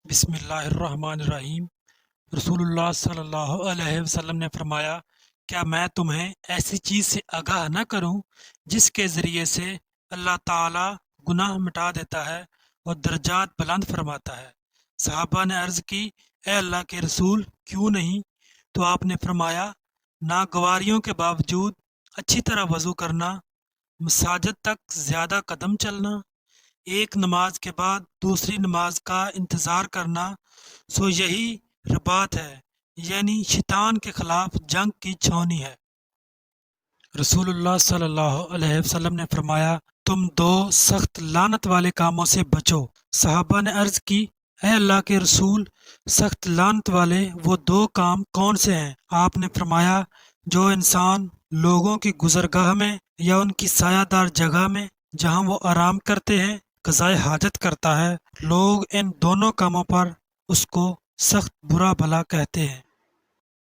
بسم اللہ الرحمن الرحیم۔ رسول اللہ صلی اللہ علیہ وسلم نے فرمایا، کیا میں تمہیں ایسی چیز سے آگاہ نہ کروں جس کے ذریعے سے اللہ تعالیٰ گناہ مٹا دیتا ہے اور درجات بلند فرماتا ہے۔ صحابہ نے عرض کی، اے اللہ کے رسول، کیوں نہیں؟ تو آپ نے فرمایا، ناگواریوں کے باوجود اچھی طرح وضو کرنا، مساجد تک زیادہ قدم چلنا، ایک نماز کے بعد دوسری نماز کا انتظار کرنا، سو یہی رباط ہے، یعنی شیطان کے خلاف جنگ کی چھاؤنی ہے۔ رسول اللہ صلی اللہ علیہ وسلم نے فرمایا، تم دو سخت لعنت والے کاموں سے بچو۔ صحابہ نے عرض کی، اے اللہ کے رسول، سخت لعنت والے وہ دو کام کون سے ہیں؟ آپ نے فرمایا، جو انسان لوگوں کی گزرگاہ میں یا ان کی سایہ دار جگہ میں جہاں وہ آرام کرتے ہیں قضائے حاجت کرتا ہے، لوگ ان دونوں کاموں پر اس کو سخت برا بھلا کہتے ہیں۔